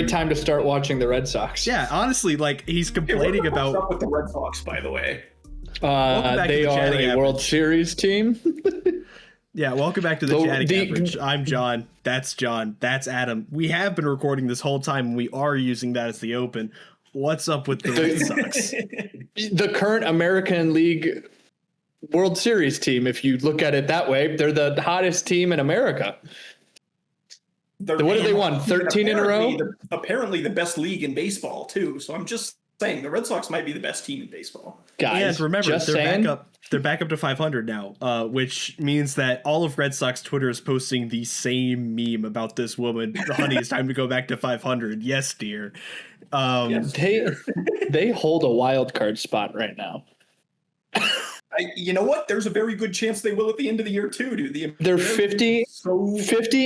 time to start watching the Red Sox. Yeah, honestly, like he's complaining about. What's up with the Red Sox, by the way? They are a World Series team. Yeah, welcome back to the Chatting Average. I'm John. That's John. That's Adam. We have been recording this whole time, and we are using that as the open. What's up with the Red Sox? The current American League World Series team, if you look at it that way, they're the hottest team in America. What have they won? 13 in a row? Apparently the best league in baseball, too. So I'm just saying the Red Sox might be the best team in baseball. Guys, and remember, they're back up to 500 now, which means that all of Red Sox Twitter is posting the same meme about this woman. Honey, it's time to go back to 500. Yes, dear. Yes. They hold a wild card spot right now. You know what? There's a very good chance they will at the end of the year too, dude. They're 50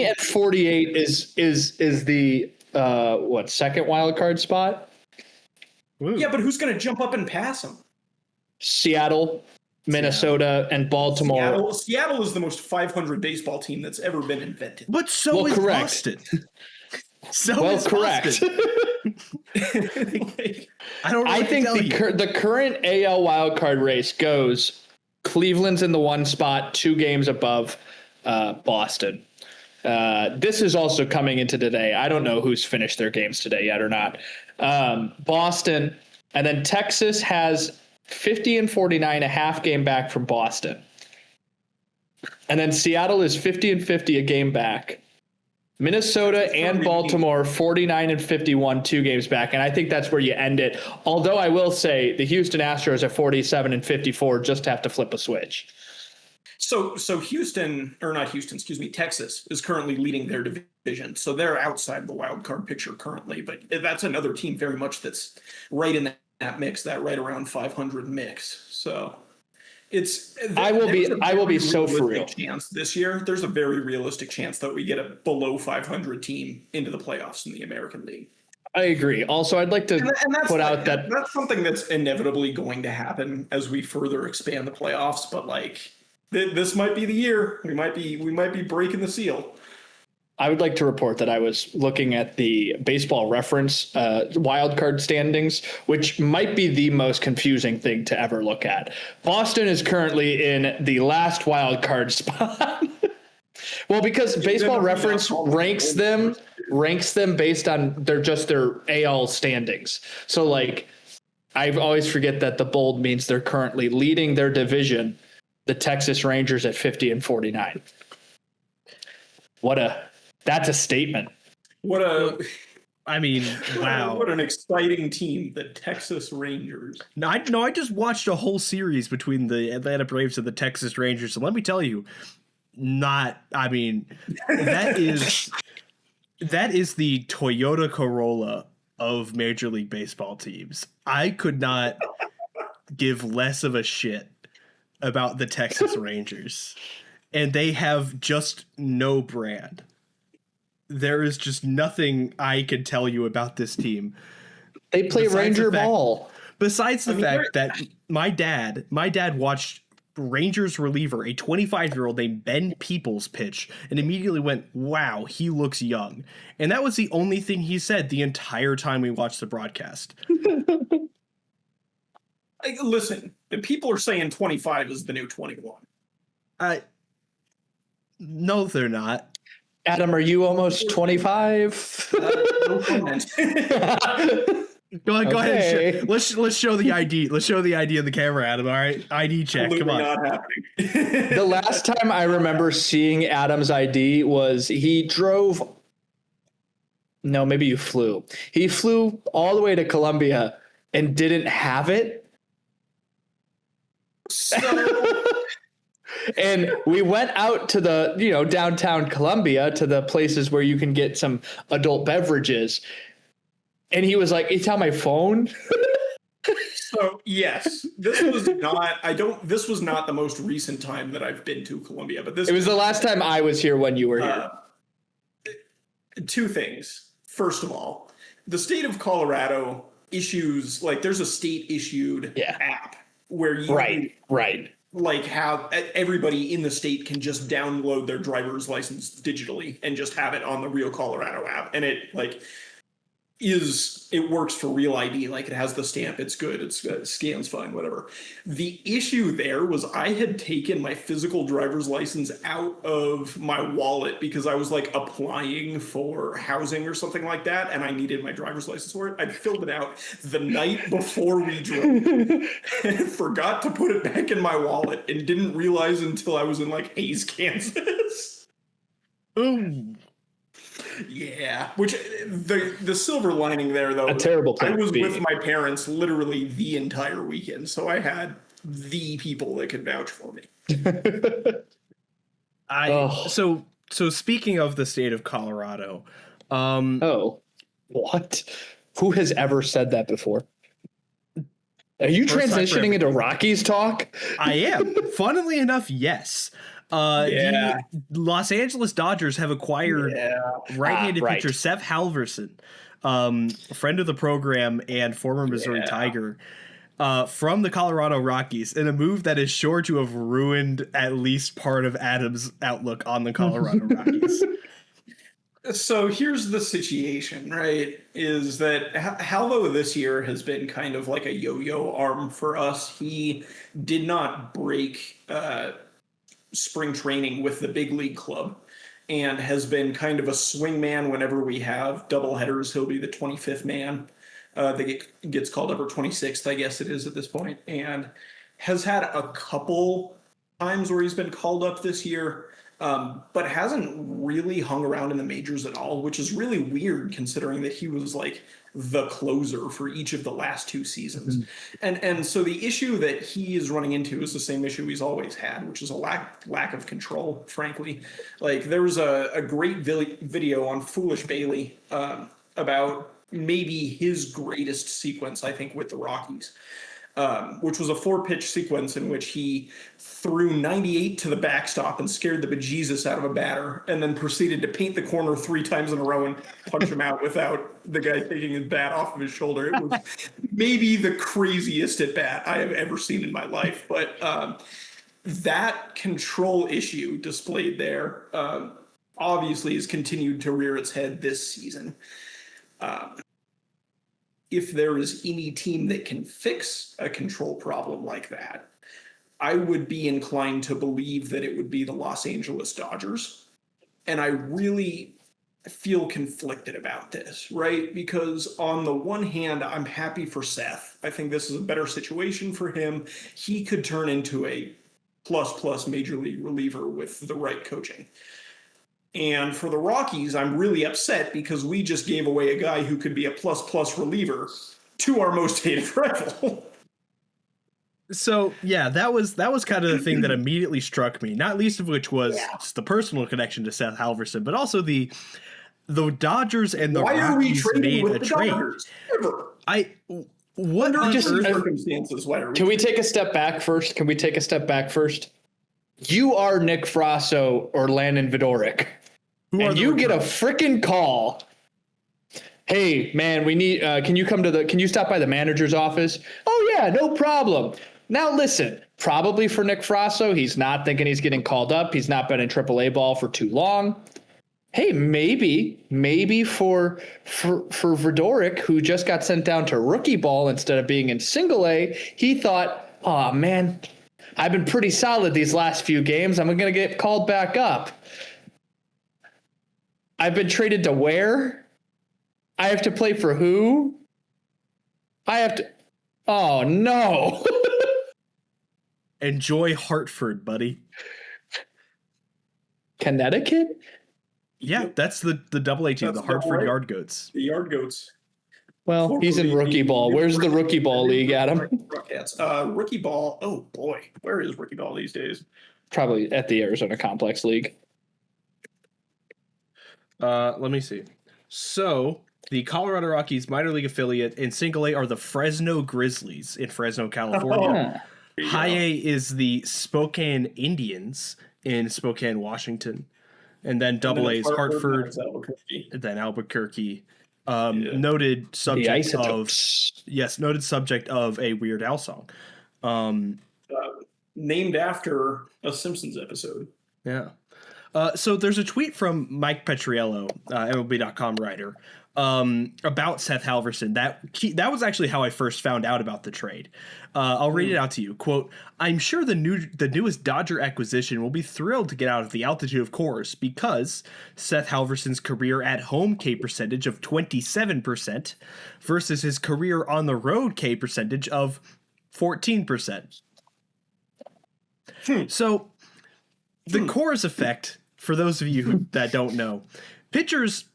and 48 is the second wild card spot? Ooh. Yeah, but who's going to jump up and pass them? Seattle, Minnesota, and Baltimore. Seattle is the most 500 baseball team that's ever been invented. But so is Boston. Correct. I think the current AL wildcard race goes Cleveland's in the one spot, 2 games above Boston. This is also coming into today. I don't know who's finished their games today yet or not. Boston, and then Texas has 50 and 49, a half game back from Boston. And then Seattle is 50 and 50, a game back. Minnesota and Baltimore 49 and 51, 2 games back, and I think that's where you end it. Although I will say the Houston Astros at 47 and 54 just have to flip a switch. So Texas is currently leading their division, so they're outside the wild card picture currently. But that's another team very much that's right in that mix, that right around 500 mix. So. I will be so for real. Chance this year, there's a very realistic chance that we get a below 500 team into the playoffs in the American League. I agree. Also, I'd like to put out that that's something that's inevitably going to happen as we further expand the playoffs. But this might be the year. We might be breaking the seal. I would like to report that I was looking at the Baseball Reference wildcard standings, which might be the most confusing thing to ever look at. Boston is currently in the last wildcard spot. Well, because Baseball Reference ranks them based on their AL standings. So I always forget that the bold means they're currently leading their division, the Texas Rangers at 50 and 49. That's a statement. Wow. What an exciting team, the Texas Rangers. No, I just watched a whole series between the Atlanta Braves and the Texas Rangers, and let me tell you, that is the Toyota Corolla of Major League Baseball teams. I could not give less of a shit about the Texas Rangers, and they have just no brand. There is just nothing I can tell you about this team. They play Ranger ball. Besides the fact that my dad watched Rangers reliever, a 25-year-old named Ben Peoples, pitch and immediately went, wow, he looks young. And that was the only thing he said the entire time we watched the broadcast. Listen, people are saying 25 is the new 21. No, they're not. Adam, are you almost 25? No comment. Go ahead. Let's show the ID. Let's show the ID on the camera, Adam. All right, ID check. Absolutely come on. Not happening. The last time I remember seeing Adam's ID was he drove. No, maybe you flew. He flew all the way to Colombia and didn't have it. So. And we went out to the, downtown Columbia, to the places where you can get some adult beverages. And he was like, it's on my phone. So yes, this was not the most recent time that I've been to Columbia, but it was the last time I was here when you were here. 2 things. First of all, the state of Colorado issues, there's a state issued app where you right. How everybody in the state can just download their driver's license digitally and just have it on the Real Colorado app. And it it works for Real ID, like it has the stamp, it's good, it scans fine, whatever. The issue there was I had taken my physical driver's license out of my wallet because I was like applying for housing or something like that, and I needed my driver's license for it. I filled it out the night before we drove and forgot to put it back in my wallet and didn't realize until I was in like Hays, Kansas. Ooh. Yeah, which the silver lining there though, A terrible place I was to be. with my parents literally the entire weekend, so I had the people that could vouch for me. So speaking of the state of Colorado, Oh, what? Who has ever said that before? Are you transitioning into Rockies talk? I am. Funnily enough, yes. The Los Angeles Dodgers have acquired right-handed pitcher Seth Halverson, friend of the program and former Missouri Tiger, from the Colorado Rockies, in a move that is sure to have ruined at least part of Adam's outlook on the Colorado Rockies. So here's the situation, right? Is that Halvo this year has been kind of like a yo-yo arm for us. He did not break spring training with the big league club and has been kind of a swing man whenever we have doubleheaders. He'll be the 25th man that gets called up, or 26th, I guess it is at this point, and has had a couple times where he's been called up this year, but hasn't really hung around in the majors at all, which is really weird considering that he was like the closer for each of the last two seasons. And so the issue that he is running into is the same issue he's always had, which is a lack of control, frankly. Like there was a great video on Foolish Bailey about maybe his greatest sequence, I think, with the Rockies, which was a 4-pitch sequence in which he threw 98 to the backstop and scared the bejesus out of a batter, and then proceeded to paint the corner 3 times in a row and punch him out without the guy taking his bat off of his shoulder. It was maybe the craziest at bat I have ever seen in my life. But that control issue displayed there obviously has continued to rear its head this season. If there is any team that can fix a control problem like that, I would be inclined to believe that it would be the Los Angeles Dodgers. And I really feel conflicted about this, right? Because on the one hand, I'm happy for Seth. I think this is a better situation for him. He could turn into a plus major league reliever with the right coaching. And for the Rockies, I'm really upset because we just gave away a guy who could be a plus reliever to our most hated rival. So yeah, that was kind of the thing that immediately struck me, not least of which was just the personal connection to Seth Halverson, but also the Dodgers and the Rockies made a trade. What on earth? Circumstances? Why are we Can we take a step back first? You are Nick Frasso or Landon Vidoric, and you get a freaking call. Hey man, we need. Can you stop by the manager's office? Oh yeah, no problem. Now listen, probably for Nick Frasso, he's not thinking he's getting called up. He's not been in AAA ball for too long. Hey, maybe for Vidoric, who just got sent down to rookie ball instead of being in single A, he thought, oh man, I've been pretty solid these last few games. I'm going to get called back up. I've been traded to where? I have to play for who? Oh no. Enjoy Hartford, buddy. Connecticut? Yeah, that's the double A team, the Hartford Yard Goats. The Yard Goats. Well, he's in rookie ball. Where's the rookie ball league, Adam? Rookie ball. Oh boy, where is rookie ball these days? Probably at the Arizona Complex League. Let me see. So the Colorado Rockies minor league affiliate in single A are the Fresno Grizzlies in Fresno, California. High A is the Spokane Indians in Spokane, Washington. And then double A is Hartford, and then Albuquerque. Noted subject of a Weird Al song. Named after a Simpsons episode. Yeah. So there's a tweet from Mike Petriello, MLB.com writer, about Seth Halverson. That was actually how I first found out about the trade. I'll read it out to you. Quote, "I'm sure the newest Dodger acquisition will be thrilled to get out of the altitude of Coors because Seth Halverson's career at home K percentage of 27% versus his career on the road K percentage of 14%. So the Coors effect, for those of you that don't know, pitchers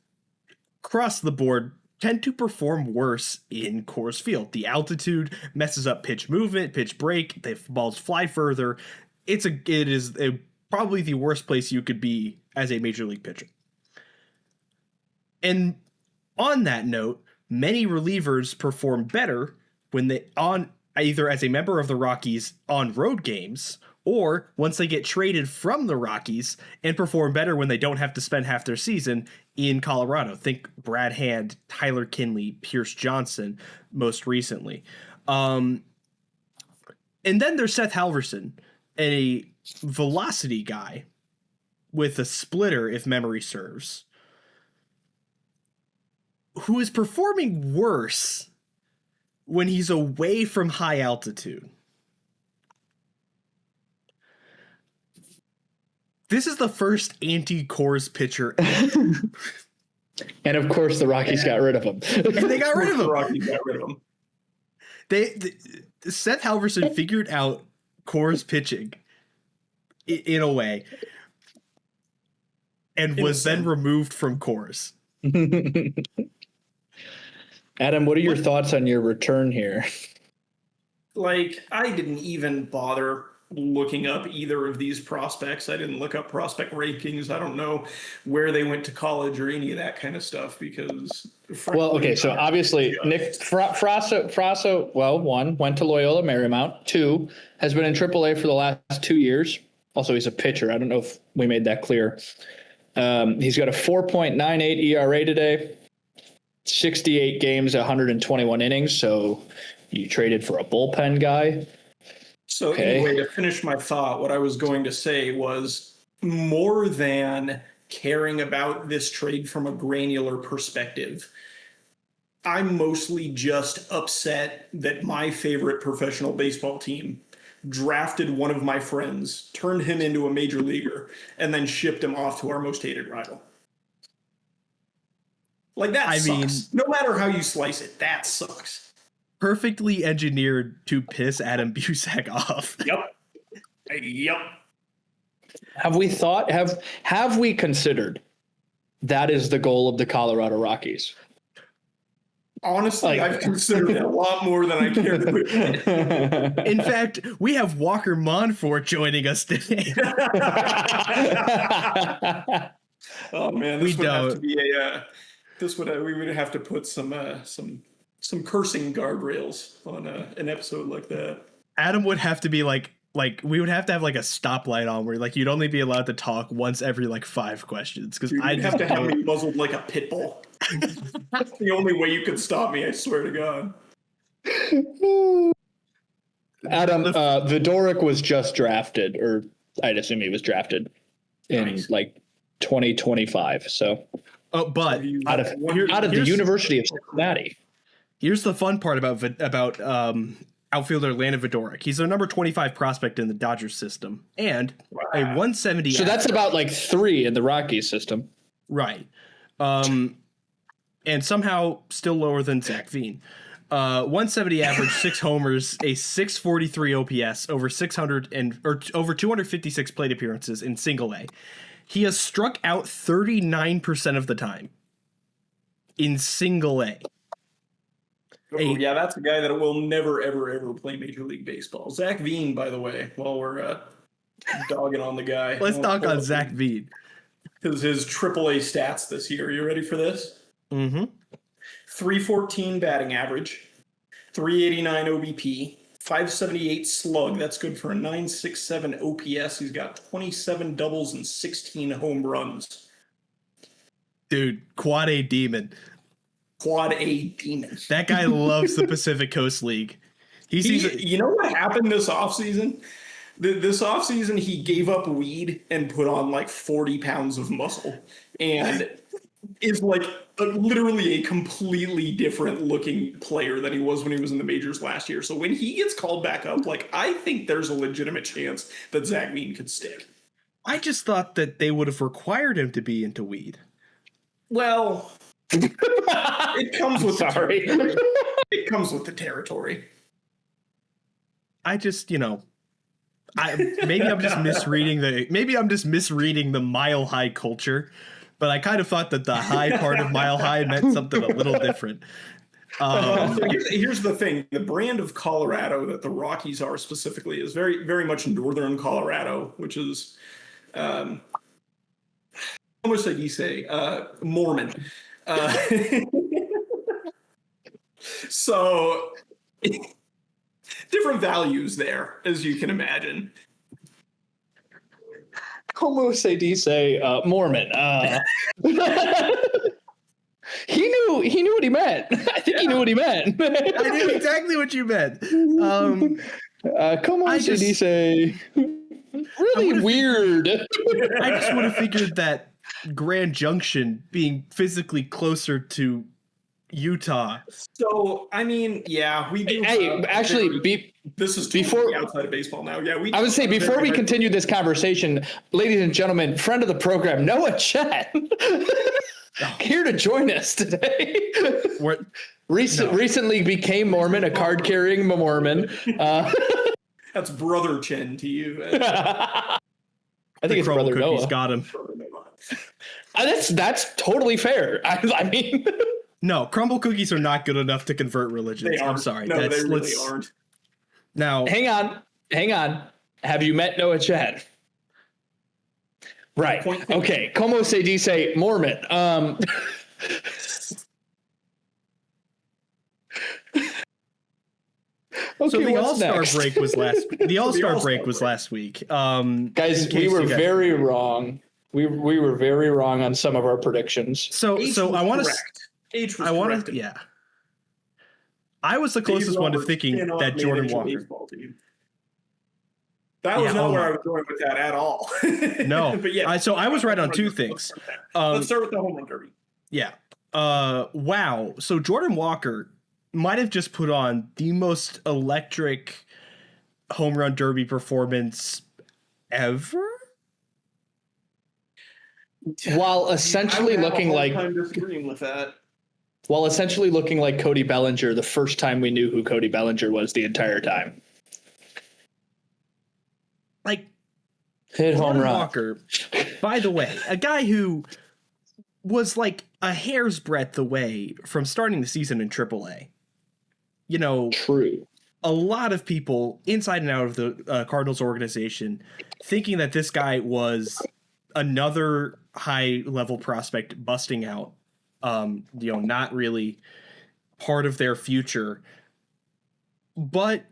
across the board tend to perform worse in Coors Field. The altitude messes up pitch movement, pitch break, the balls fly further. It is probably the worst place you could be as a major league pitcher. And on that note, many relievers perform better when they on either as a member of the Rockies on road games, or once they get traded from the Rockies and perform better when they don't have to spend half their season in Colorado. Think Brad Hand, Tyler Kinley, Pierce Johnson most recently. And then there's Seth Halverson, a velocity guy with a splitter, if memory serves, who is performing worse when he's away from high altitude. This is the first anti-Coors pitcher ever. And of course, the Rockies got rid of him. And they got rid of him. The Rockies got rid of him. Seth Halverson figured out Coors pitching in a way and was then removed from Coors. Adam, what are your thoughts on your return here? Like, I didn't even bother looking up either of these prospects. I didn't look up prospect rankings. I don't know where they went to college or any of that kind of stuff because. Well, okay, so obviously Nick Frasso, well, one, went to Loyola Marymount. Two, has been in AAA for the last 2 years. Also, he's a pitcher. I don't know if we made that clear. He's got a 4.98 ERA today, 68 games, 121 innings. So you traded for a bullpen guy. So anyway, to finish my thought, what I was going to say was more than caring about this trade from a granular perspective, I'm mostly just upset that my favorite professional baseball team drafted one of my friends, turned him into a major leaguer, and then shipped him off to our most hated rival. Like, that sucks. No matter how you slice it, that sucks. Perfectly engineered to piss Adam Busak off. Yep. Have we considered that is the goal of the Colorado Rockies? Honestly, I've considered it a lot more than I care to admit. In fact, we have Walker Monfort joining us today. Oh man, we would have to put some cursing guardrails on an episode like that. Adam would have to be like we would have to have like a stoplight on where like you'd only be allowed to talk once every like 5 questions because I'd have to have me muzzled like a pit bull. That's the only way you could stop me, I swear to God. Adam, Vidoric was just drafted, or I'd assume he was drafted in like 2025. So, but out of the University of Cincinnati. Here's the fun part about outfielder Landon Vidoric. He's a number 25 prospect in the Dodgers system and a 170. So that's about like 3 in the Rockies system. Right. And somehow still lower than Zach Veen. 170 average, 6 homers, a 643 OPS, over 256 plate appearances in single A. He has struck out 39% of the time in single A. Yeah, that's a guy that will never, ever, ever play Major League Baseball. Zach Veen, by the way, while we're dogging on the guy. Let's talk on Zach Veen. His AAA stats this year. Are you ready for this? Mm-hmm. 314 batting average, 389 OBP, 578 slug. That's good for a 967 OPS. He's got 27 doubles and 16 home runs. Dude, quad A demon. Quad A demon. That guy loves the Pacific Coast League. You know what happened this offseason? This offseason, he gave up weed and put on like 40 pounds of muscle, and is like literally a completely different looking player than he was when he was in the majors last year. So when he gets called back up, like, I think there's a legitimate chance that Zach Mean could stick. I just thought that they would have required him to be into weed. Well, it comes with the territory. It comes with the territory. I just, maybe I'm just misreading the Mile High culture, but I kind of thought that the high part of Mile High meant something a little different. So here's the thing: the brand of Colorado that the Rockies are specifically is very, very much northern Colorado, which is, how much did he say? Mormon. So different values there, as you can imagine. Como se dice Mormon? He knew what he meant. I think he knew what he meant. I knew exactly what you meant. Como se dice? Really weird. I just would have figured that Grand Junction being physically closer to Utah. So, I mean, yeah, we do. Hey, actually, this is before outside of baseball now. Yeah, I would say before we continue this conversation, ladies and gentlemen, friend of the program, Noah Chet, here to join us today. Recently became Mormon, a card-carrying Mormon. That's Brother Chen to you. I think it's Brother Noah. Got him. That's totally fair. I mean. No, crumble cookies are not good enough to convert religions. I'm sorry. No, they really aren't. Now, hang on. Have you met Noah Chad? Right. Okay. Como se dice Mormon? So the All-Star break was last week. Guys, we were very wrong. We were very wrong on some of our predictions. So I want to. Yeah. I was the closest one to thinking that Jordan Walker. That was not where I was going with that at all. No. But yeah. So I was right on two things. Let's start with the home run derby. Yeah. Wow. So Jordan Walker might have just put on the most electric home run derby performance ever. While essentially looking like Cody Bellinger the first time we knew who Cody Bellinger was the entire time. Like, hit home run. Walker, by the way, a guy who was like a hair's breadth away from starting the season in AAA. True. A lot of people inside and out of the Cardinals organization thinking that this guy was another high-level prospect busting out, not really part of their future. But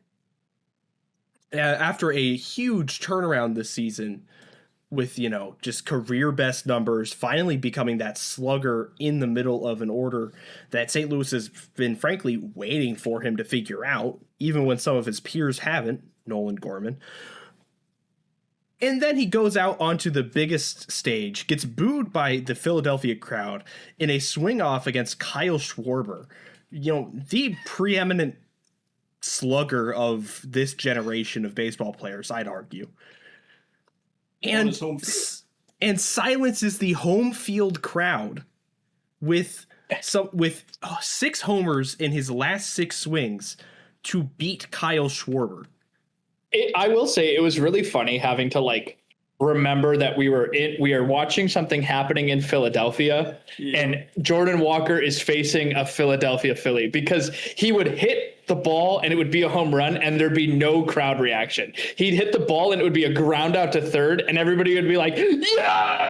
after a huge turnaround this season with, just career best numbers, finally becoming that slugger in the middle of an order that St. Louis has been frankly waiting for him to figure out, even when some of his peers haven't, Nolan Gorman. And then he goes out onto the biggest stage, gets booed by the Philadelphia crowd in a swing off against Kyle Schwarber, the preeminent slugger of this generation of baseball players, I'd argue. And silences the home field crowd with 6 homers in his last 6 swings to beat Kyle Schwarber. I will say it was really funny having to remember that we are watching something happening in Philadelphia, and Jordan Walker is facing a Philadelphia Philly, because he would hit the ball and it would be a home run and there'd be no crowd reaction. He'd hit the ball and it would be a ground out to third and everybody would be like, yeah.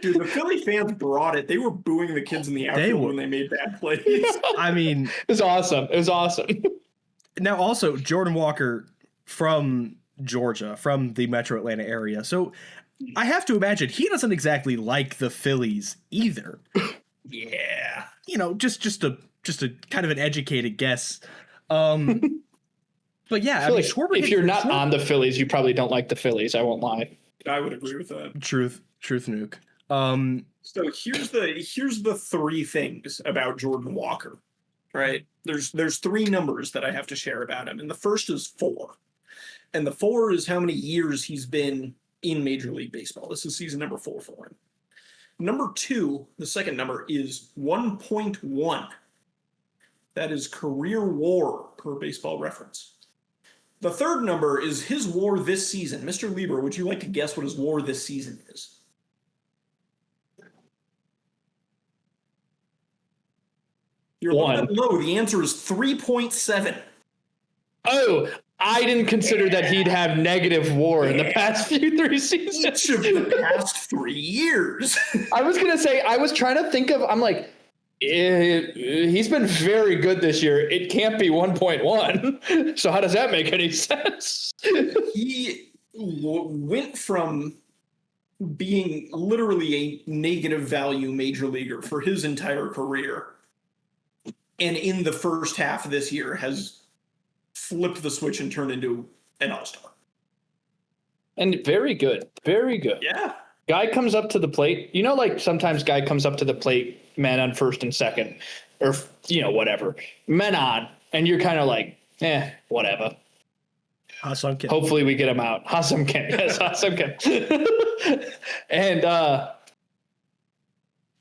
Dude, the Philly fans brought it. They were booing the kids in the outfield when they made bad plays. I mean, it was awesome. Now, also, Jordan Walker from Georgia, from the Metro Atlanta area. So I have to imagine he doesn't exactly like the Phillies either. Yeah. Just a kind of an educated guess. But yeah, I mean, Schwarber, if you're not on the Phillies, you probably don't like the Phillies. I won't lie. I would agree with that. Truth nuke. So here's the three things about Jordan Walker, right? There's three numbers that I have to share about him, and the first is 4, and the 4 is how many years he's been in Major League Baseball. This is season number 4 for him. Number 2, the second number is 1.1. That is career WAR per Baseball Reference. The third number is his WAR this season. Mr. Lieber, would you like to guess what his WAR this season is? You're a little bit low. The answer is 3.7. Oh, I didn't consider that he'd have negative WAR in the past three seasons. Each of the past 3 years. I was going to say, I was trying to think of, I'm like, he's been very good this year. It can't be 1.1. So how does that make any sense? He went from being literally a negative value major leaguer for his entire career, and in the first half of this year has flipped the switch and turned into an all-star. And very good. Very good. Yeah. Guy comes up to the plate. You know, like sometimes guy comes up to the plate, man on first and second, or, whatever. Men on. And you're kind of like, whatever. Ha-Seong-Kim. Hopefully we get him out. Ha-Seong-Kim. Yes, Ha-Seong-Kim. And,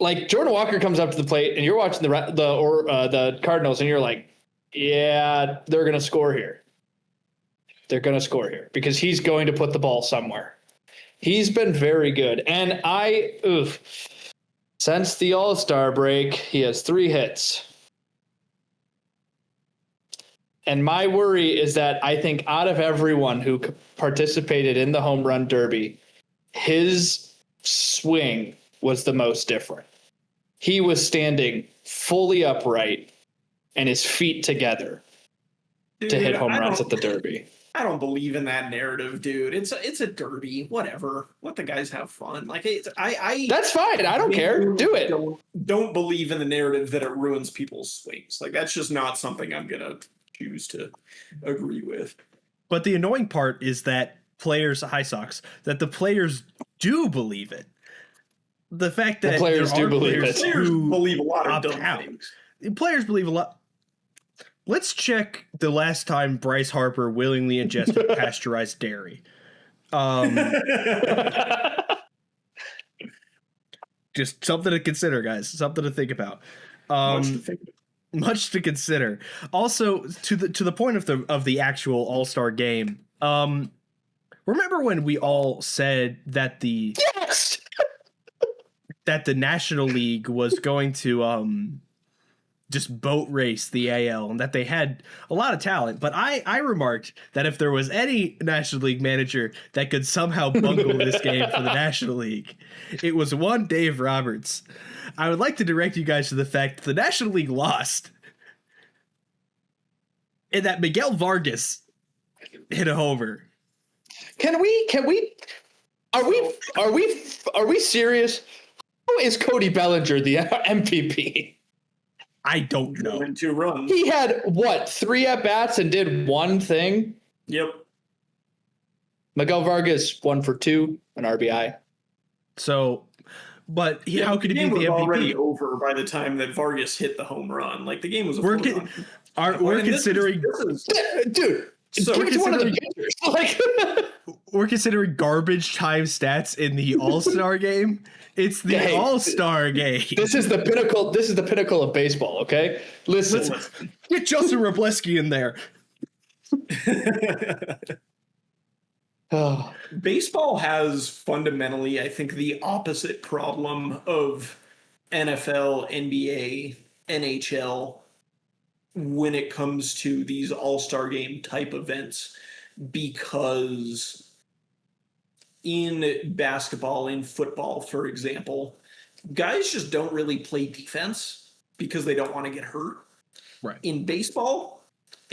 like Jordan Walker comes up to the plate and you're watching the Cardinals and you're like, yeah, they're going to score here. They're going to score here because he's going to put the ball somewhere. He's been very good. And since the All-Star break, he has 3 hits. And my worry is that I think out of everyone who participated in the home run derby, his swing was the most different. He was standing fully upright and his feet together to hit home runs at the derby. I don't believe in that narrative, dude. It's a derby, whatever. Let the guys have fun. Like that's fine. I don't care. Do it. Don't believe in the narrative that it ruins people's swings. Like that's just not something I'm gonna choose to agree with. But the annoying part is that that the players do believe it. The fact that the players do believe it. Players believe a lot of dumb things. Players believe a lot. Let's check the last time Bryce Harper willingly ingested pasteurized dairy. Just something to consider, guys. Something to think about. Much to consider. Also, to the point of the actual All-Star game. Remember when we all said that that the National League was going to just boat race the AL and that they had a lot of talent. But I remarked that if there was any National League manager that could somehow bungle this game for the National League, it was one Dave Roberts. I would like to direct you guys to the fact that the National League lost and that Miguel Vargas hit a homer. Are we serious? How is Cody Bellinger the MVP? I don't know. 2 runs. He had 3 at-bats and did one thing? Yep. Miguel Vargas 1 for 2, an RBI. So, but how could he be the MVP? The game was already over by the time that Vargas hit the home run. Like the game was. We're considering, dude. So give it to one of the pitchers. Like we're considering garbage time stats in the All-Star game. It's the All-Star game. This is the pinnacle. This is the pinnacle of baseball. Okay, listen. Get Justin Robleski in there. Baseball has fundamentally, I think, the opposite problem of NFL, NBA, NHL when it comes to these all-star game type events, because in basketball, in football, for example, guys just don't really play defense because they don't want to get hurt. Right. In baseball,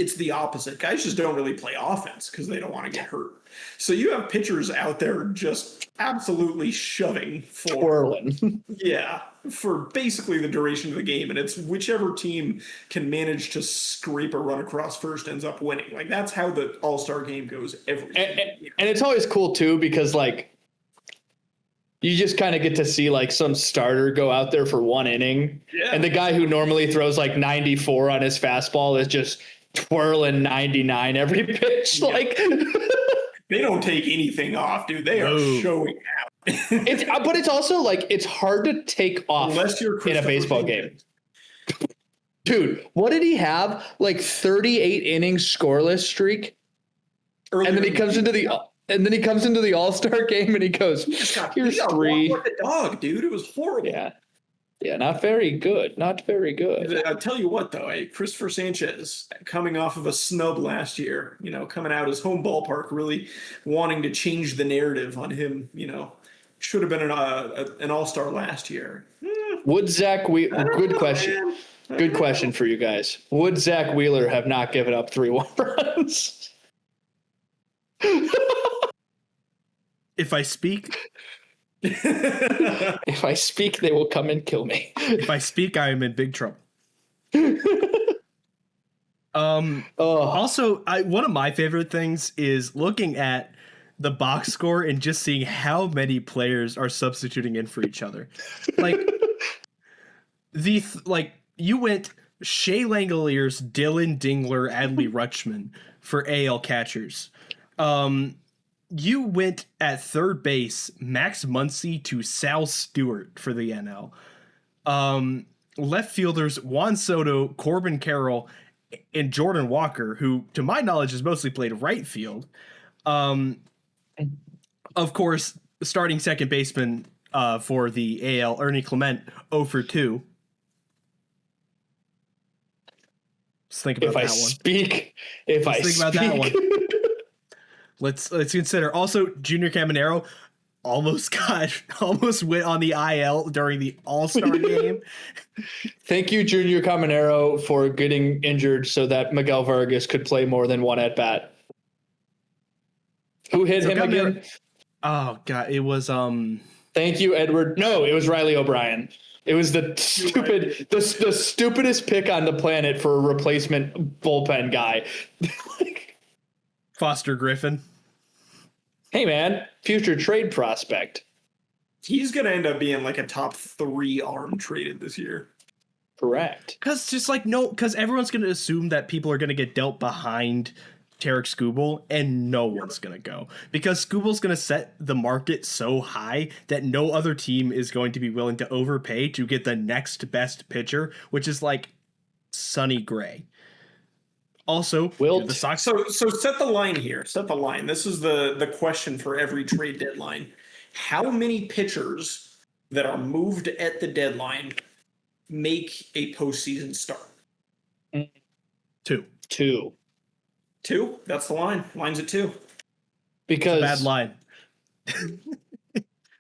it's the opposite. Guys just don't really play offense because they don't want to get hurt. So you have pitchers out there just absolutely shoving for Twirling. yeah, for basically the duration of the game, and it's whichever team can manage to scrape a run across first ends up winning. Like that's how the All-Star game goes every year. And it's always cool too because like you just kind of get to see like some starter go out there for 1 inning, and the guy who normally throws like 94 on his fastball is just twirling 99 every pitch. Yeah. Like they don't take anything off, dude. They are showing out. But it's also like it's hard to take off unless you're in a baseball game. Dude, what did he have? Like 38 innings scoreless streak, and then he comes into the All-Star game and he goes, "Here's 3." Like a dog, dude. It was horrible. Yeah, not very good. Not very good. I'll tell you what, though, Christopher Sanchez coming off of a snub last year, coming out his home ballpark, really wanting to change the narrative on him, should have been an all-star last year. Would Zach Wheeler? Good question. Good question for you guys. Would Zach Wheeler have not given up 3 1 runs? If I speak, if I speak, they will come and kill me. If I speak, I am in big trouble. Also, one of my favorite things is looking at the box score and just seeing how many players are substituting in for each other. Like you went Shea Langoliers, Dylan Dingler, Adley Rutschman for AL catchers. You went at third base, Max Muncy to Sal Stewart for the NL. Left fielders, Juan Soto, Corbin Carroll, and Jordan Walker, who, to my knowledge, has mostly played right field. Of course, starting second baseman for the AL, Ernie Clement, 0 for 2. Let's think about that one. Think about that one. Let's consider also Junior Caminero almost went on the IL during the All-Star game. Thank you, Junior Caminero, for getting injured so that Miguel Vargas could play more than one at bat. Who hit him again? Oh God, it was Thank you, Edward. No, it was Riley O'Brien. It was the stupidest pick on the planet for a replacement bullpen guy. Foster Griffin. Hey man, future trade prospect. He's gonna end up being like a top 3 arm traded this year. Correct. Because everyone's gonna assume that people are gonna get dealt behind Tarek Skubal, and no one's gonna go because Skubal's gonna set the market so high that no other team is going to be willing to overpay to get the next best pitcher, which is like Sonny Gray. Also, the Sox. So set the line here. Set the line. This is the question for every trade deadline. How many pitchers that are moved at the deadline make a postseason start? 2. 2? That's the line. Line's at 2. Because bad line.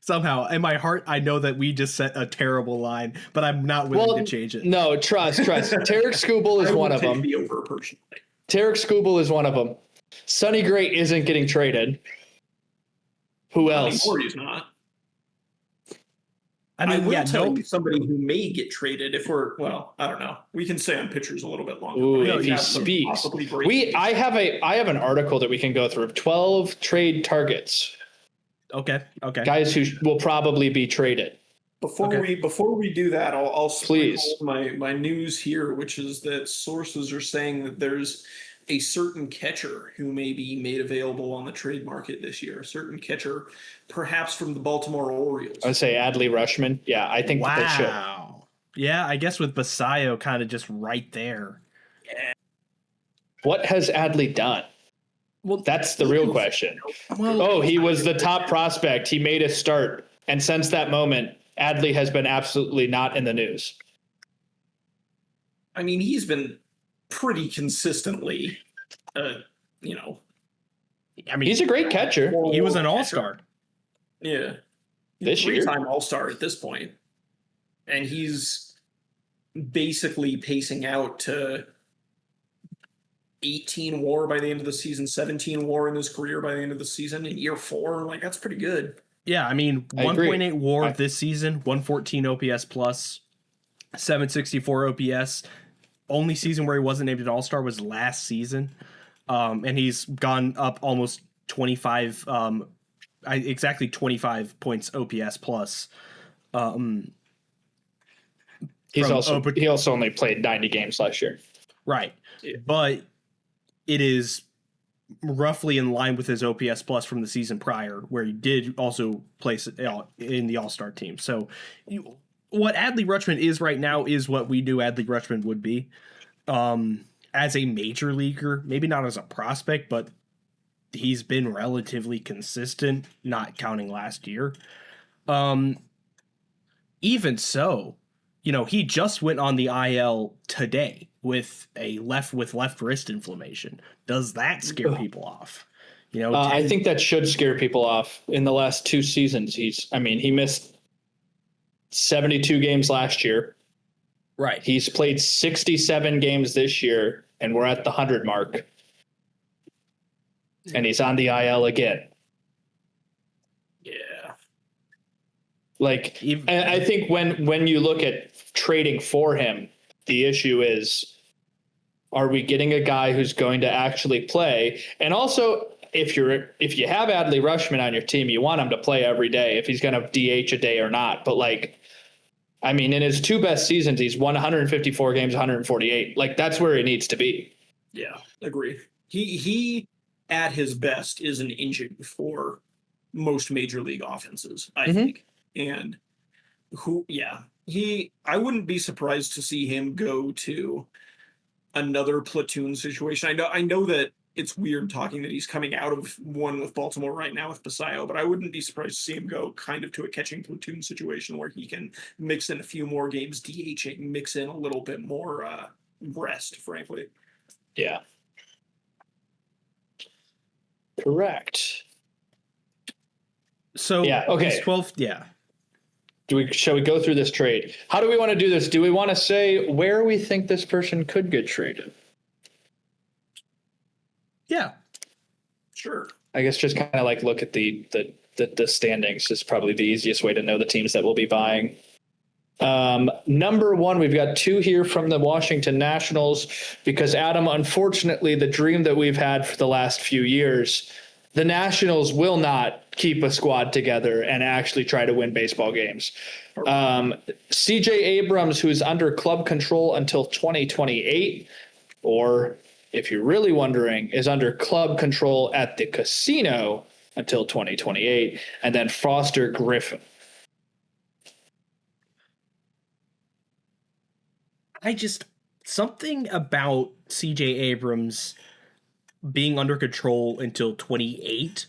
Somehow, in my heart, I know that we just set a terrible line, but I'm not willing to change it. No, trust. Tarek Skubal is one of them. The over personally. Tarek Skubal is one of them. Sonny Gray isn't getting traded. Who else? Or he's not. I will tell you somebody who may get traded if I don't know. We can stay on pitchers a little bit longer. Ooh, if he speaks. I have an article that we can go through of 12 trade targets. Okay. Guys who will probably be traded. Before we do that, I'll please my news here, which is that sources are saying that there's a certain catcher who may be made available on the trade market this year. A certain catcher, perhaps from the Baltimore Orioles. I would say Adley Rutschman. Yeah, I think that they should. Yeah, I guess with Basayo kind of just right there. Yeah. What has Adley done? Well, that's the real question. Well, he was the top prospect. He made a start. And since that moment, Adley has been absolutely not in the news. I mean, he's been pretty consistently, he's a great catcher. He was an all-star. Yeah. This year. 3-time all-star at this point. And he's basically pacing out to 18 WAR by the end of the season, 17 WAR in his career by the end of the season in year 4. Like, that's pretty good. Yeah, I mean, I agree. 1.8 WAR this season, 114 OPS plus, 764 OPS. Only season where he wasn't named an All-Star was last season. And he's gone up almost 25, exactly 25 points OPS plus. He also only played 90 games last year. Right. Yeah. But it is roughly in line with his OPS plus from the season prior, where he did also place in the All-Star team. So what Adley Rutschman is right now is what we knew Adley Rutschman would be. As a major leaguer, maybe not as a prospect, but he's been relatively consistent, not counting last year. Even so, he just went on the IL today with left wrist inflammation. Does that scare people off? I think that should scare people off. In the last 2 seasons, he missed 72 games last year. Right. He's played 67 games this year, and we're at the 100 mark. And he's on the IL again. Yeah. I think when you look at trading for him, the issue is, are we getting a guy who's going to actually play? And also, if you have Adley Rutschman on your team, you want him to play every day, if he's going to DH a day or not. But in his 2 best seasons, he's won 154 games, 148. That's where he needs to be. Yeah, agree. He at his best is an engine for most major league offenses, I think. And I wouldn't be surprised to see him go to another platoon situation. I know that it's weird talking that he's coming out of one with Baltimore right now with Basayo, but I wouldn't be surprised to see him go kind of to a catching platoon situation where he can mix in a few more games DHing, mix in a little bit more rest, frankly. Yeah. Correct. So yeah, okay. 12th, yeah. Shall we go through this trade? How do we want to do this? Do we want to say where we think this person could get traded? Yeah. Sure. I guess just kind of look at the standings is probably the easiest way to know the teams that will be buying. Number 1, we've got 2 here from the Washington Nationals, because Adam, unfortunately, the dream that we've had for the last few years, the Nationals will not keep a squad together and actually try to win baseball games. CJ Abrams, who's under club control until 2028, or if you're really wondering, is under club control at the casino until 2028, and then Foster Griffin. Something about CJ Abrams being under control until 28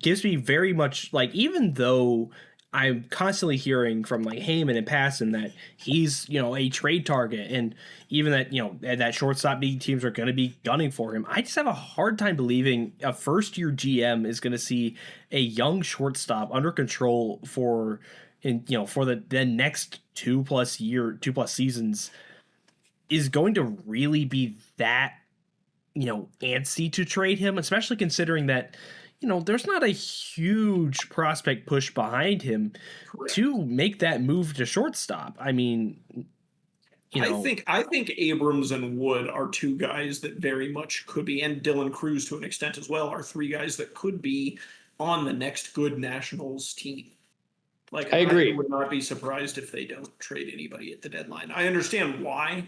gives me very much even though I'm constantly hearing from Heyman and Passan that he's, a trade target, and even that, that shortstop league teams are going to be gunning for him. I just have a hard time believing a first-year GM is going to see a young shortstop under control for the next 2+ seasons is going to really be that, antsy to trade him, especially considering that, there's not a huge prospect push behind him. Correct. To make that move to shortstop. I mean, I think Abrams and Wood are 2 guys that very much could be, and Dylan Cruz to an extent as well, are 3 guys that could be on the next good Nationals team. I agree. I would not be surprised if they don't trade anybody at the deadline. I understand why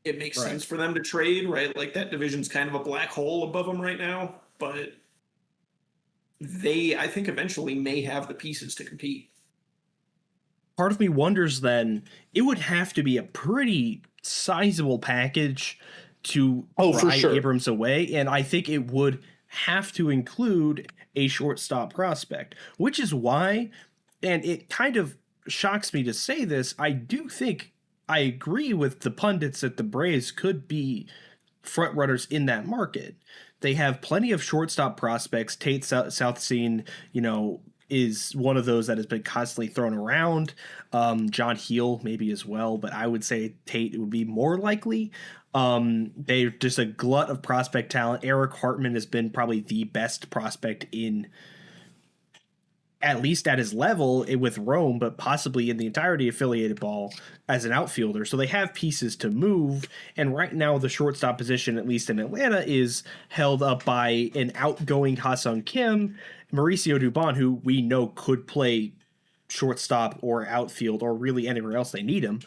it makes sense for them to trade, right? That division's kind of a black hole above them right now, but they, I think, eventually may have the pieces to compete. Part of me wonders then, it would have to be a pretty sizable package to ride Abrams away, and I think it would have to include a shortstop prospect, which is why, and it kind of shocks me to say this, I do think I agree with the pundits that the Braves could be front runners in that market. They have plenty of shortstop prospects. Tate Southseen, is one of those that has been constantly thrown around. John Heel maybe as well, but I would say Tate would be more likely. They're just a glut of prospect talent. Eric Hartman has been probably the best prospect in, at least at his level with Rome, but possibly in the entirety of affiliated ball as an outfielder. So they have pieces to move. And right now the shortstop position, at least in Atlanta, is held up by an outgoing Ha-Seong Kim, Mauricio Dubon, who we know could play shortstop or outfield or really anywhere else they need him,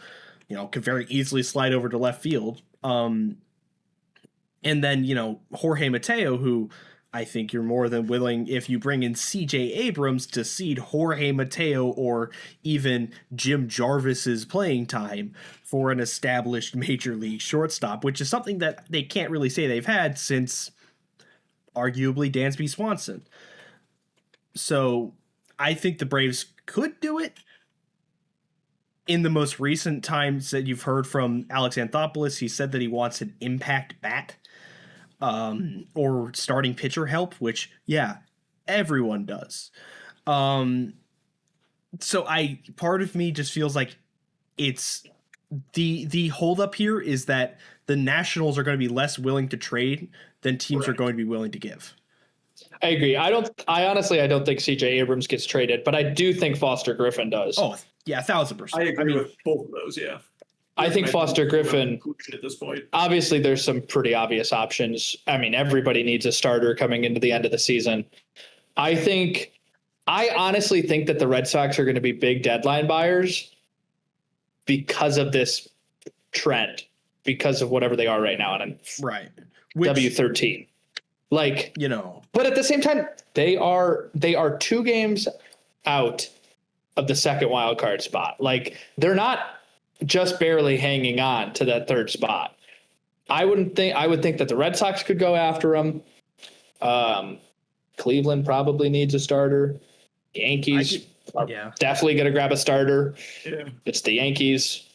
could very easily slide over to left field. And then, Jorge Mateo, who I think you're more than willing, if you bring in CJ Abrams, to cede Jorge Mateo or even Jim Jarvis's playing time for an established major league shortstop, which is something that they can't really say they've had since arguably Dansby Swanson. So I think the Braves could do it. In the most recent times that you've heard from Alex Anthopoulos, he said that he wants an impact bat. Or starting pitcher help, which, yeah, everyone does. So part of me just feels like it's the holdup here is that the Nationals are going to be less willing to trade than teams are going to be willing to give. I agree. I don't think CJ Abrams gets traded, but I do think Foster Griffin does. Oh, yeah, 1,000%. I agree with both of those, yeah. I think Foster Griffin, at this point. Obviously there's some pretty obvious options. I mean, everybody needs a starter coming into the end of the season. I honestly think that the Red Sox are going to be big deadline buyers because of this trend, because of whatever they are right now. And right. W13, but at the same time, they are 2 games out of the second wild card spot. They're not just barely hanging on to that third spot. I would think that the Red Sox could go after him. Cleveland probably needs a starter. Yankees are definitely going to grab a starter. Yeah. It's the Yankees.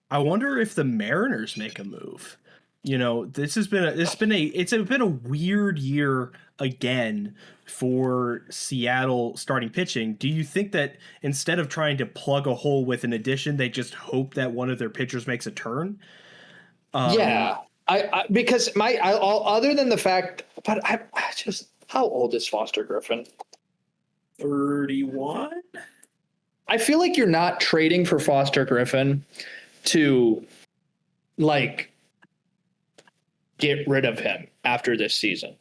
I wonder if the Mariners make a move. It's been a weird year again for Seattle starting pitching. Do you think that instead of trying to plug a hole with an addition, they just hope that one of their pitchers makes a turn? Yeah, because other than the fact, but I just, how old is Foster Griffin? 31. I feel like you're not trading for Foster Griffin to get rid of him after this season.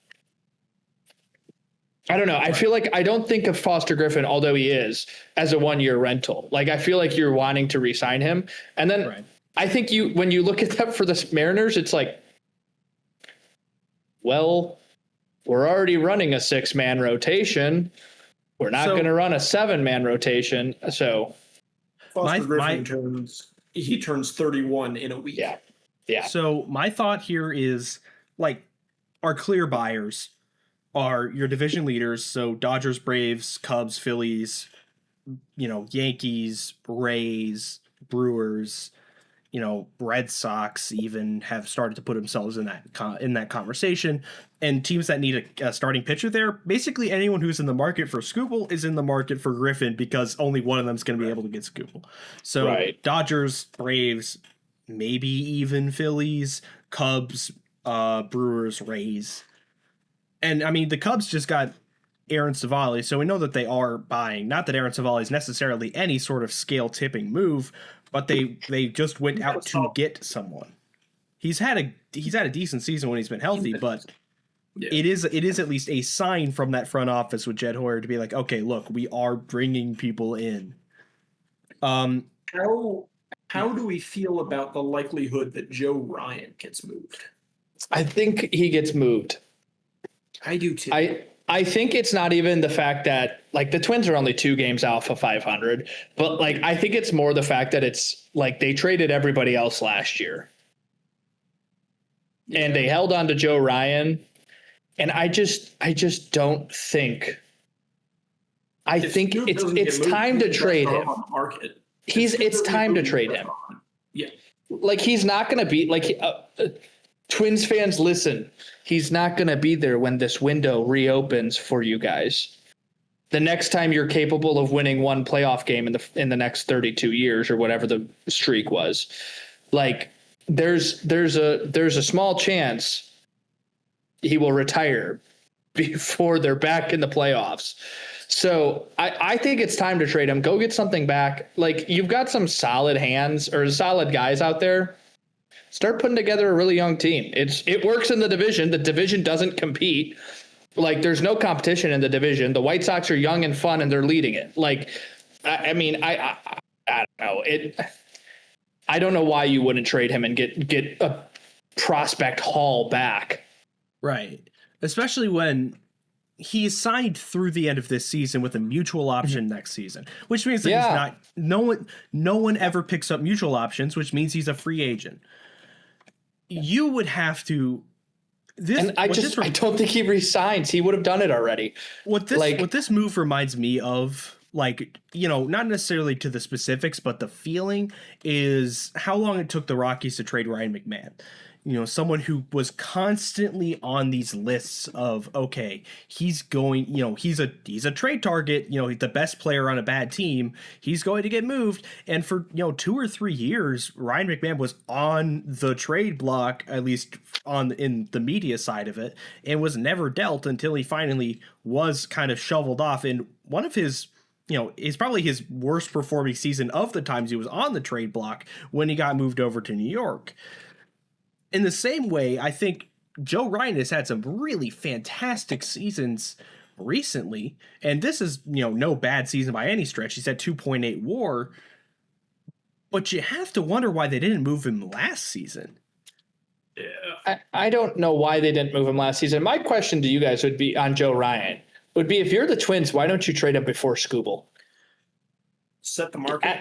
I don't know. I feel like I don't think of Foster Griffin, although he is, as a 1-year rental. I feel like you're wanting to re-sign him. And then I think when you look at that for the Mariners, it's well, we're already running a 6-man rotation. We're not going to run a 7-man rotation. So Foster Griffin turns 31 in a week. Yeah. Yeah. So my thought here is our clear buyers are your division leaders. So Dodgers, Braves, Cubs, Phillies, Yankees, Rays, Brewers, Red Sox even have started to put themselves in that conversation, and teams that need a starting pitcher there. Basically anyone who's in the market for Skubal is in the market for Griffin because only one of them is going to be able to get Skubal. So Dodgers, Braves, maybe even Phillies, Cubs, Brewers, Rays. And I mean, the Cubs just got Aaron Savali, so we know that they are buying. Not that Aaron Savali is necessarily any sort of scale tipping move, but they just went out to get someone. He's had a decent season when he's been healthy, but it is at least a sign from that front office with Jed Hoyer to be like, okay, look, we are bringing people in. How do we feel about the likelihood that Joe Ryan gets moved? I think he gets moved. I do too. I think it's not even the fact that the Twins are only 2 games off of 500, but I think it's more the fact that it's they traded everybody else last year. Yeah. And they held on to Joe Ryan. And I just don't think, I think it's time to trade him. It's time to trade him. Yeah. He's not going to be Twins fans, listen, he's not going to be there when this window reopens for you guys. the next time you're capable of winning one playoff game in the next 32 years or whatever the streak was, like there's a small chance he will retire before they're back in the playoffs. So I think it's time to trade him. Go get something back. Like, you've got some solid hands or solid guys out there. Start putting together a really young team. It works in the division. The division doesn't compete. Like, there's no competition in the division. The White Sox are young and fun, and they're leading it. Like, I don't know. I don't know why you wouldn't trade him and get a prospect haul back. Right. Especially when he is signed through the end of this season with a mutual option next season, which means that he's not, no one ever picks up mutual options, which means he's a free agent. You would have to, I don't think he resigns. He would have done it already. What this move reminds me of, like, not necessarily to the specifics, but the feeling is how long it took the Rockies to trade Ryan McMahon. Someone who was constantly on these lists of, okay, he's going, he's a trade target, he's the best player on a bad team. He's going to get moved. And for, 2 or 3 years, Ryan McMahon was on the trade block, at least in the media side of it, and was never dealt until he finally was kind of shoveled off in one of his, it's probably his worst performing season of the times he was on the trade block when he got moved over to New York. In the same way, I think Joe Ryan has had some really fantastic seasons recently, and this is, no bad season by any stretch. He's at 2.8 WAR, but you have to wonder why they didn't move him last season. Yeah, I don't know why they didn't move him last season. My question to you guys would be on Joe Ryan would be, if you're the Twins, why don't you trade him before Skubal? Set the market.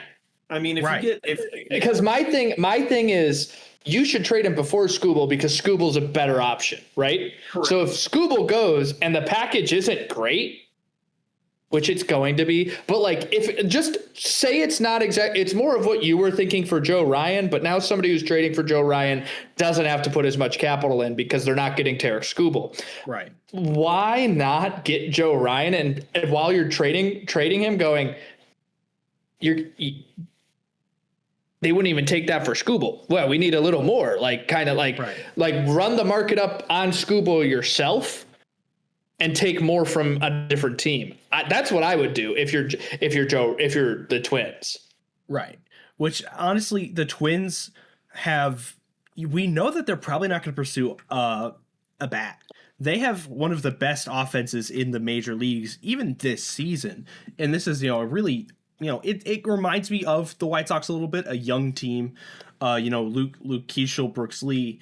Because my thing is, you should trade him before Skubal because Skubal's a better option, right? Correct. So if Skubal goes and the package isn't great, which it's going to be, but like, if just say it's not exact, it's more of what you were thinking for Joe Ryan, but now somebody who's trading for Joe Ryan doesn't have to put as much capital in because they're not getting Tarek Skubal. Right. Why not get Joe Ryan and while you're trading him, going, they wouldn't even take that for Skubal. Well, we need a little more, like run the market up on Skubal yourself and take more from a different team. That's what I would do if you're the Twins. Right. Which honestly, the Twins we know that they're probably not going to pursue a bat. They have one of the best offenses in the major leagues, even this season. And this is, a really, it reminds me of the White Sox a little bit, a young team. Luke Keishel, Brooks Lee,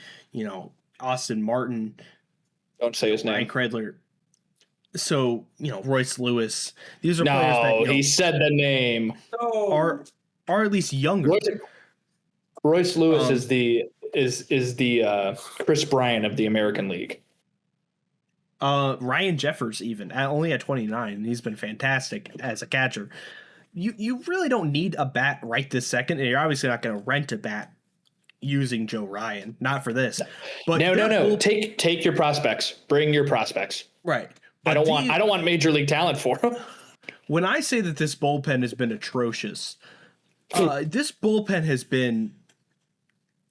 Austin Martin. Don't say his name. Ryan Kredler. So, Royce Lewis. These are players that he said the name. Are at least younger. Royce Lewis is the Chris Bryant of the American League. Ryan Jeffers, even only at 29, he's been fantastic as a catcher. You really don't need a bat right this second, and you're obviously not going to rent a bat using Joe Ryan. Not for this. But no. Take your prospects. Bring your prospects. Right. But I don't want major league talent for them. When I say that this bullpen has been atrocious, this bullpen has been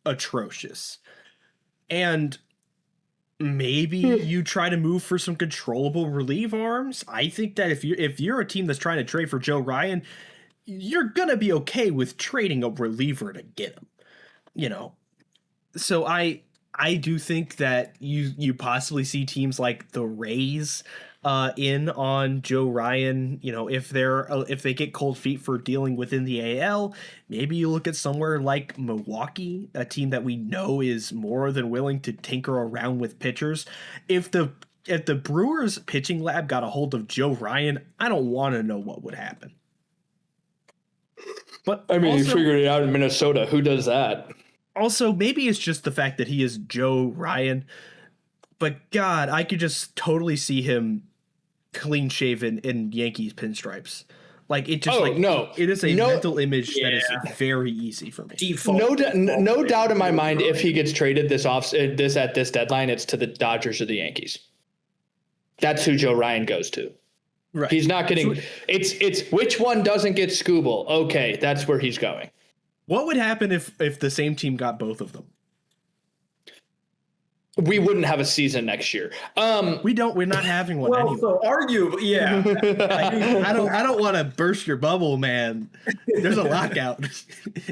atrocious. And maybe you try to move for some controllable relief arms. I think that if you're a team that's trying to trade for Joe Ryan, you're gonna be okay with trading a reliever to get him. So I do think that you possibly see teams like the Rays in on Joe Ryan. If they get cold feet for dealing within the AL, maybe you look at somewhere like Milwaukee, a team that we know is more than willing to tinker around with pitchers. If the Brewers pitching lab got a hold of Joe Ryan, I don't want to know what would happen. But I mean, you figured it out in Minnesota. Who does that? Also, maybe it's just the fact that he is Joe Ryan, but God, I could just totally see him clean shaven in Yankees pinstripes. Like, it just it is a mental image that is very easy for me. No doubt in my mind, if he gets traded at this deadline, it's to the Dodgers or the Yankees. That's who Joe Ryan goes to. Right. He's not getting. It's which one doesn't get Scooble? Okay, that's where he's going. What would happen if the same team got both of them? We wouldn't have a season next year. We're not having one. Well, anyway. so arguably, yeah. I don't want to burst your bubble, man. There's a lockout.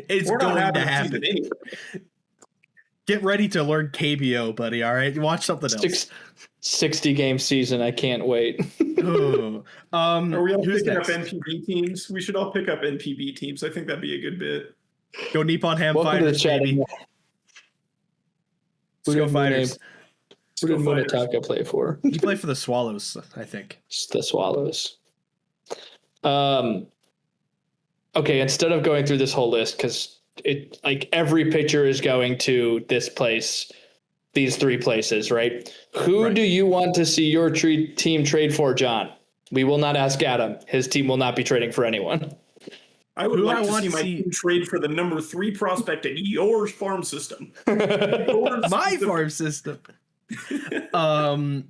It's going to happen. Anyway. Get ready to learn KBO, buddy. All right, watch something else. 60-game season. I can't wait. Are we all picking up NPB teams? We should all pick up NPB teams. I think that'd be a good bit. Go Nippon Ham Fighters, baby. Let's go Fighters. Who did Munetaka play for? He played for the Swallows, I think. It's the Swallows. Okay, instead of going through this whole list, because it like every pitcher is going to this place, these three places, right? Who do you want to see your team trade for, John? We will not ask Adam. His team will not be trading for anyone. I would like to see my team trade for the number 3 prospect in your farm system. My farm system. I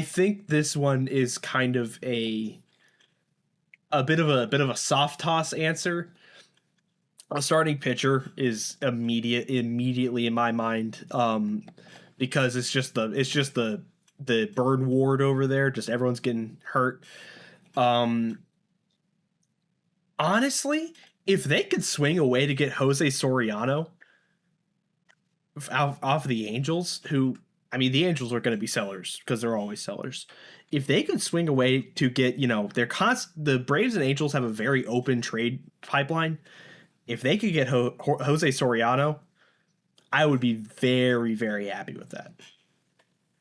think this one is kind of a bit of a soft toss answer. A starting pitcher is immediately in my mind, because it's just the burn ward over there. Just everyone's getting hurt. Honestly, if they could swing a way to get Jose Soriano off the Angels, the Angels are going to be sellers because they're always sellers. If they could swing a way to get, the Braves and Angels have a very open trade pipeline. If they could get Jose Soriano, I would be very, very happy with that.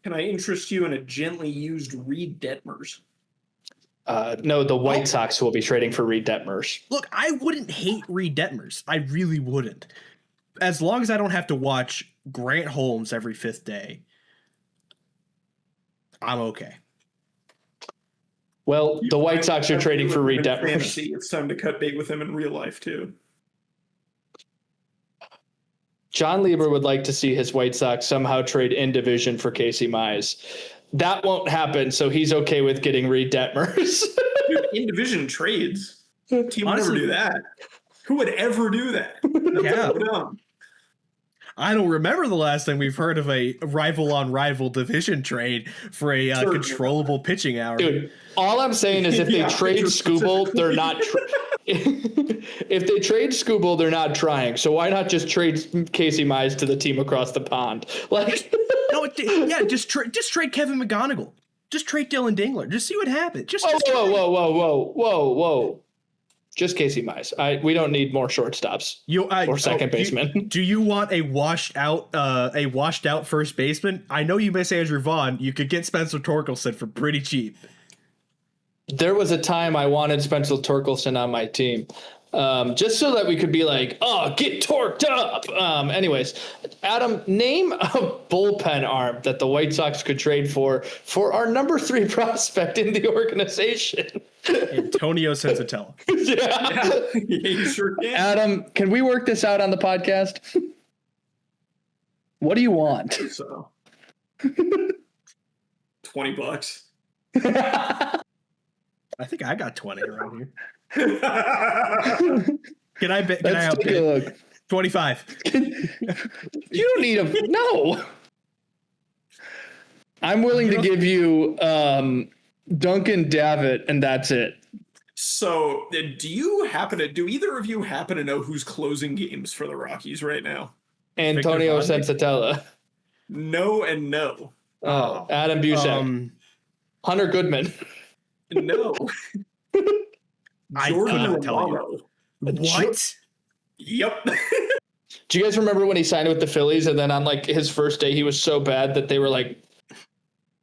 Can I interest you in a gently used Reed Detmers? No, the White Sox will be trading for Reed Detmers. Look, I wouldn't hate Reed Detmers. I really wouldn't. As long as I don't have to watch Grant Holmes every 5th day, I'm okay. Well, the White Sox are trading for Reed Detmers. Fantasy. It's time to cut bait with him in real life, too. John Lieber would like to see his White Sox somehow trade in division for Casey Mize. That won't happen, so he's okay with getting Reed Detmers. Dude, in division trades. Team would never do that. Who would ever do that? Yeah. I don't remember the last time we've heard of a rival-on-rival division trade for a controllable pitching hour. Dude, all I'm saying is if they trade Scooble, they're not... If they trade Scooble, they're not trying. So why not just trade Casey Mize to the team across the pond? Just trade Kevin McGonigal. Just trade Dylan Dingler. Just see what happens. Whoa. Just Casey Mize. We don't need more shortstops or second baseman. Do you want a washed out first baseman? I know you miss Andrew Vaughn. You could get Spencer Torkelson for pretty cheap. There was a time I wanted Spencer Torkelson on my team, just so that we could be like, oh, get torqued up. Anyways, Adam, name a bullpen arm that the White Sox could trade for our number 3 prospect in the organization. Antonio Sensatella. Yeah, you sure can. Adam, can we work this out on the podcast? What do you want? So, $20. I think I got 20 around here. Can I bet? Let's take a look. 25. You don't need no. I'm willing to give you Duncan Davitt, and that's it. So, do either of you happen to know who's closing games for the Rockies right now? Antonio Sensatella. No and no. Oh, Adam Busek. Hunter Goodman. No. I couldn't tell you. What? Yep. Do you guys remember when he signed with the Phillies and then on like his first day he was so bad that they were like,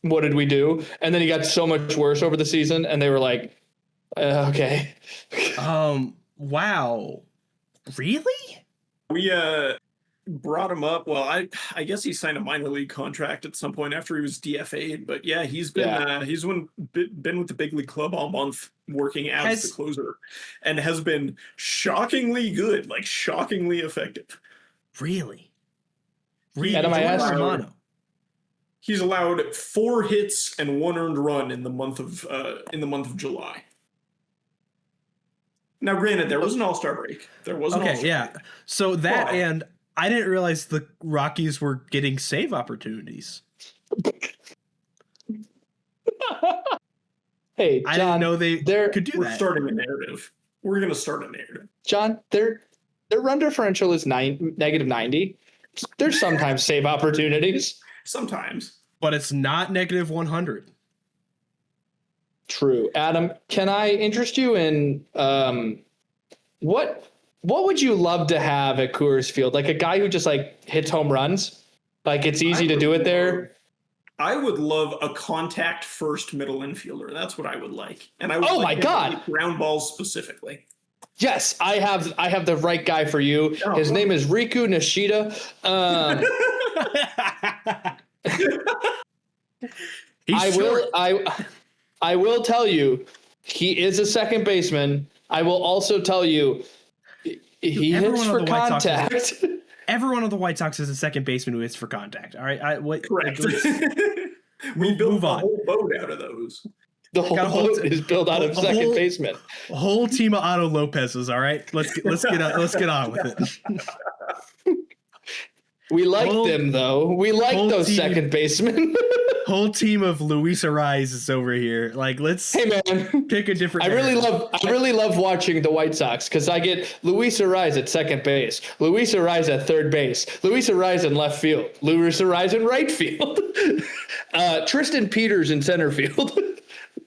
what did we do? And then he got so much worse over the season and they were like, okay. Wow. Really? We brought him up. Well, I guess he signed a minor league contract at some point after he was DFA'd. But yeah, he's been been with the big league club all month, working as the closer, and has been shockingly good, like shockingly effective. Really? Adam, I asked He's allowed 4 hits and 1 earned run in the month of July. Now, granted, there was an All-Star break. So that, and I didn't realize the Rockies were getting save opportunities. Hey, John, I didn't know they could do that. We're starting a narrative. We're going to start a narrative. John, their run differential is negative 90. There's sometimes save opportunities. Sometimes. But it's not negative 100. True. Adam, can I interest you in what would you love to have at Coors Field? Like a guy who just like hits home runs? Like it's easy to do it there? I would love a contact first middle infielder. That's what I would like. And I would my God. Ground balls specifically. Yes, I have the right guy for you. His name is Riku Nishida. I will tell you, he is a second baseman. I will also tell you, he hits for contact. Everyone on the White Sox is a second baseman who hits for contact. All right, correct. We built a whole boat out of those. The whole boat is built out of second baseman. A whole team of Otto Lopez's. All right, let's get on with it. We like them though. We like those second basemen. Whole team of Luis Ariz is over here. Like, let's pick a different. I really love watching the White Sox because I get Luis Ariz at second base, Luis Ariz at third base, Luis Ariz in left field, Luis Ariz in right field, Tristan Peters in center field,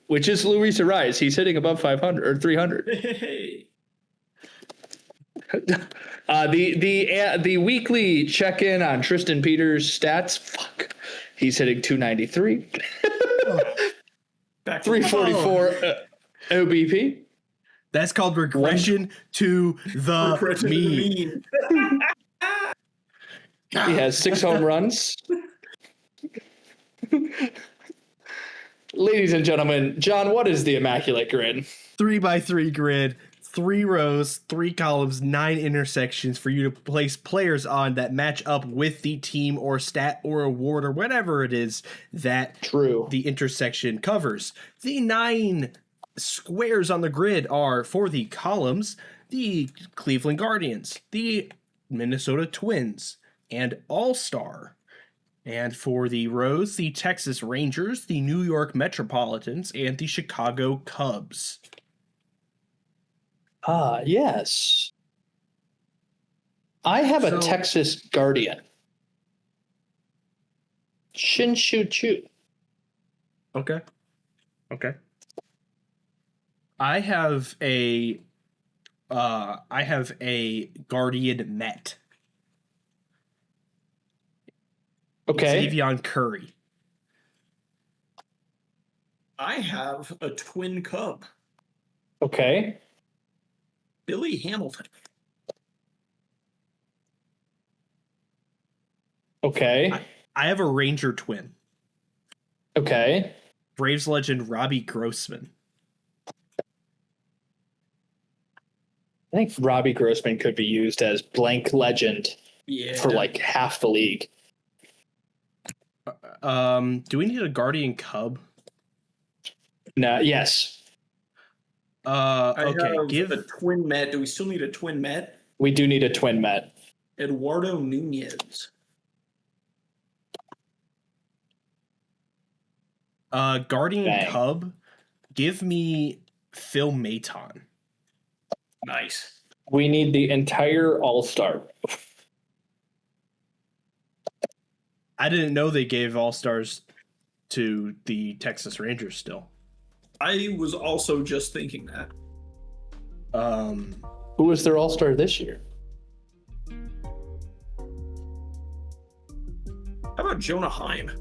which is Luis Ariz. He's hitting above 500 or 300. Hey. The weekly check-in on Tristan Peters' stats. Fuck. He's hitting 293. 344 OBP. That's called regression to the mean. He has 6 home runs. Ladies and gentlemen, John, what is the Immaculate Grid? 3x3 grid. 3 rows, 3 columns, 9 intersections for you to place players on that match up with the team or stat or award or whatever it is that the intersection covers. The 9 squares on the grid are for the columns, the Cleveland Guardians, the Minnesota Twins, and All-Star. And for the rows, the Texas Rangers, the New York Metropolitans, and the Chicago Cubs. Yes. I have a Texas Guardian. Shin Shu Chu. Okay. I have a Guardian Met. Okay. Xavier Curry. I have a Twin Cub. Okay. Billy Hamilton. Okay. I have a Ranger twin. Okay. Braves legend Robbie Grossman. I think Robbie Grossman could be used as blank legend for like half the league. Do we need a Guardian Cub? No. Yes. Okay. Give a twin Met. Do we still need a twin Met? We do need a twin Met. Eduardo Nunez. Guardian Cub. Give me Phil Maton. Nice. We need the entire All-Star. I didn't know they gave All-Stars to the Texas Rangers still. I was also just thinking that. Who was their All-Star this year? How about Jonah Heim?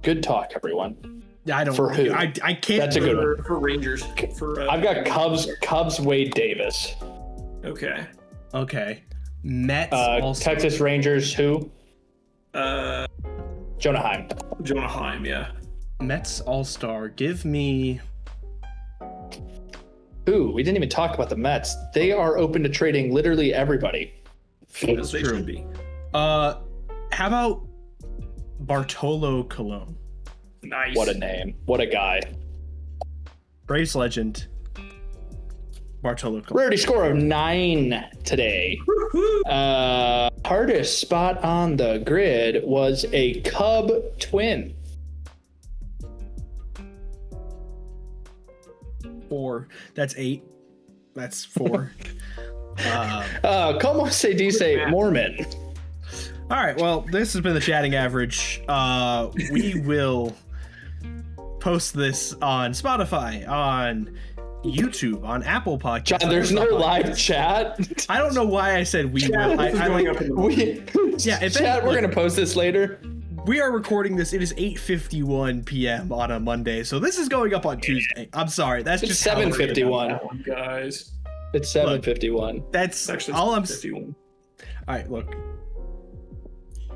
Good talk, everyone. I don't. For who? I can't. That's a good one. For Rangers. I've got Cubs. Wade Davis. Okay. Mets. Texas Rangers. Who? Jonah Heim. Jonah Heim. Yeah. Mets All-Star. Give me. Ooh, we didn't even talk about the Mets. They are open to trading literally everybody. Yes, they should be. How about Bartolo Colon. Nice. What a name. What a guy. Braves legend. Bartolo Colon. Rarity score of 9 today. Hardest spot on the grid was a Cub twin. 4. That's 8. That's 4. Como se dice Mormon? All right. Well, this has been the chatting average. We will post this on Spotify, on YouTube, on Apple Podcasts. John, there's no live chat. I don't know why I said we will. Chat, we're gonna post this later. We are recording this. It is 8:51 p.m. on a Monday, so this is going up on Tuesday. I'm sorry. That's It's just 7:51, guys. It's 7:51. That's Actually, all I'm. 51. All right, look.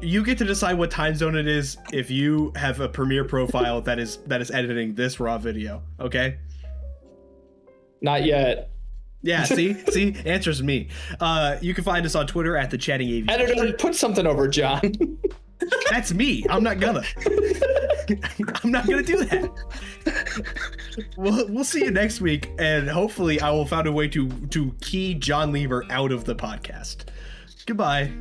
You get to decide what time zone it is if you have a Premiere profile that is editing this raw video. Okay. Not yet. Yeah. See. Answers me. You can find us on Twitter at the Chatting AV. Editor, put something over John. That's me. I'm not gonna. I'm not gonna do that. We'll see you next week, and hopefully, I will find a way to key John Lever out of the podcast. Goodbye.